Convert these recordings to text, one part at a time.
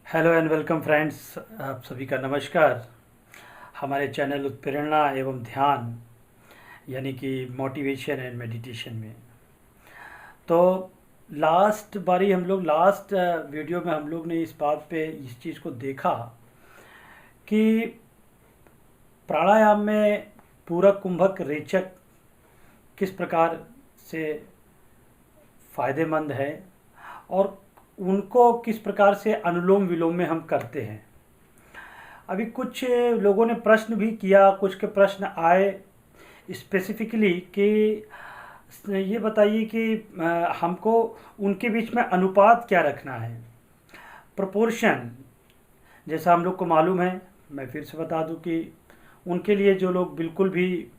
Hello and welcome friends, आप सभी का नमस्कार। हमारे चैनल उत्प्रेरणा एवं ध्यान यानी कि मोटिवेशन एंड मेडिटेशन में तो लास्ट बारी हम लोग लास्ट वीडियो में हम लोग ने इस बात पे इस चीज़ को देखा कि प्राणायाम में पूरक कुंभक रेचक किस प्रकार से फ़ायदेमंद है और उनको किस प्रकार से अनुलोम विलोम में हम करते हैं। अभी कुछ लोगों ने प्रश्न भी किया, कुछ के प्रश्न आए स्पेसिफिकली कि ये बताइए कि हमको उनके बीच में अनुपात क्या रखना है, प्रोपोर्शन। जैसा हम लोग को मालूम है, मैं फिर से बता दूं कि उनके लिए जो लोग बिल्कुल भी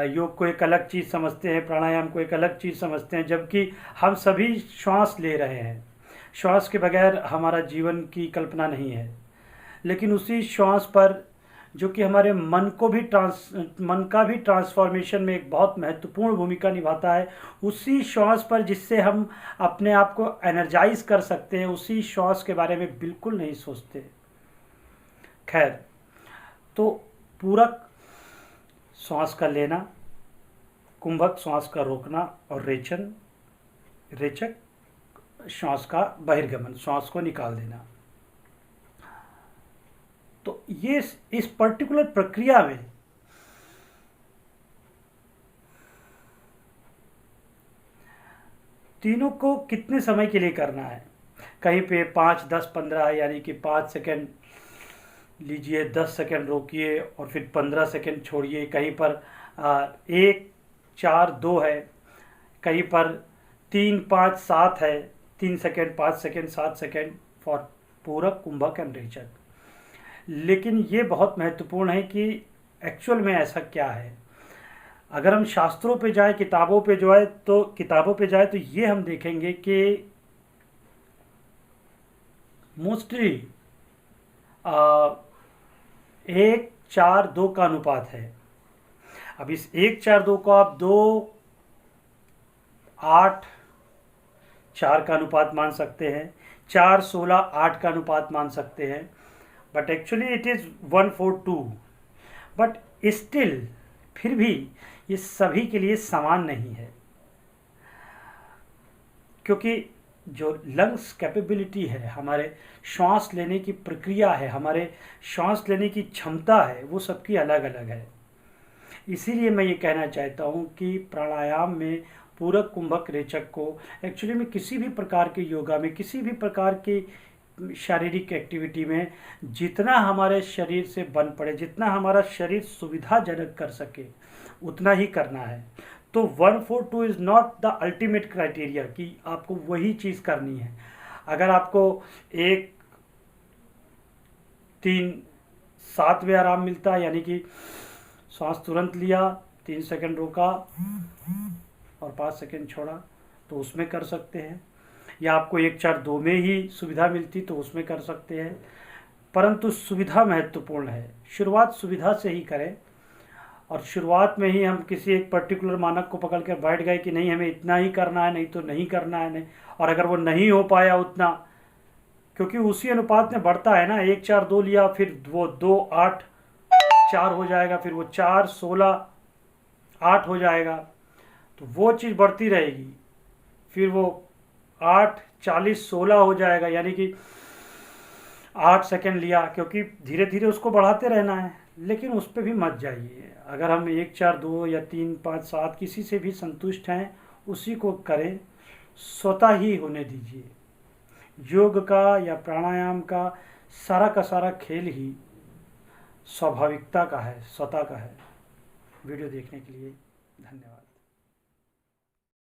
योग को एक अलग चीज़ समझते हैं, प्राणायाम को एक अलग चीज़ समझते हैं, जबकि हम सभी श्वास ले रहे हैं। श्वास के बगैर हमारा जीवन की कल्पना नहीं है। लेकिन उसी श्वास पर जो कि हमारे मन का भी ट्रांसफॉर्मेशन में एक बहुत महत्वपूर्ण भूमिका निभाता है, उसी श्वास पर जिससे हम अपने आप को एनर्जाइज कर सकते हैं, उसी श्वास के बारे में बिल्कुल नहीं सोचते। खैर, तो पूरक श्वास का लेना, कुंभक श्वास का रोकना और रेचक श्वास का बहिर्गमन, श्वास को निकाल देना। तो ये इस पर्टिकुलर प्रक्रिया में तीनों को कितने समय के लिए करना है। कहीं पे 5, 10, 15 यानी कि 5 सेकंड लीजिए, 10 सेकंड रोकिए और फिर 15 सेकंड छोड़िए। कहीं पर 1, 4, 2 है, कहीं पर 3, 5, 7 है, 3 सेकंड, 5 सेकंड, 7 सेकंड फॉर पूरक कुंभक एंड रेचक। लेकिन ये बहुत महत्वपूर्ण है कि एक्चुअल में ऐसा क्या है। अगर हम शास्त्रों पे जाएं, किताबों पे जाए तो ये हम देखेंगे कि मोस्टली 1:4:2 का अनुपात है। अब इस 1:4:2 को आप 2:8:4 का अनुपात मान सकते हैं, 4:16:8 का अनुपात मान सकते हैं, but actually it is 1:4:2। But still फिर भी ये सभी के लिए समान नहीं है, क्योंकि जो लंग्स कैपेबिलिटी है, हमारे श्वास लेने की प्रक्रिया है, हमारे श्वास लेने की क्षमता है, वो सबकी अलग अलग है। इसीलिए मैं ये कहना चाहता हूँ कि प्राणायाम में पूरक कुंभक रेचक को एक्चुअली में किसी भी प्रकार के योगा में, किसी भी प्रकार की शारीरिक एक्टिविटी में जितना हमारे शरीर से बन पड़े, जितना हमारा शरीर सुविधाजनक कर सके, उतना ही करना है। तो 1:4:2 is not the ultimate criteria कि आपको वही चीज़ करनी है। अगर आपको 1:3:7 में आराम मिलता है, यानी कि श्वास तुरंत लिया, 3 सेकंड रोका और 5 सेकंड छोड़ा, तो उसमें कर सकते हैं। या आपको 1:4:2 में ही सुविधा मिलती तो उसमें कर सकते हैं। परंतु सुविधा महत्वपूर्ण है। शुरुआत सुविधा से ही करें, और शुरुआत में ही हम किसी एक पर्टिकुलर मानक को पकड़ कर बैठ गए कि नहीं, हमें इतना ही करना है, नहीं तो नहीं करना है, नहीं। और अगर वो नहीं हो पाया उतना, क्योंकि उसी अनुपात में बढ़ता है ना, 1:4:2 लिया, फिर वो 2:8:4 हो जाएगा, फिर वो 4:16:8 हो जाएगा, तो वो चीज़ बढ़ती रहेगी। फिर वो 8:40:16 हो जाएगा, यानी कि 8 सेकंड लिया, क्योंकि धीरे धीरे उसको बढ़ाते रहना है। लेकिन उस पर भी मत जाइए। अगर हम 1:4:2 या 3:5:7 किसी से भी संतुष्ट हैं, उसी को करें, स्वतः ही होने दीजिए। योग का या प्राणायाम का सारा खेल ही स्वाभाविकता का है, स्वतः का है। वीडियो देखने के लिए धन्यवाद।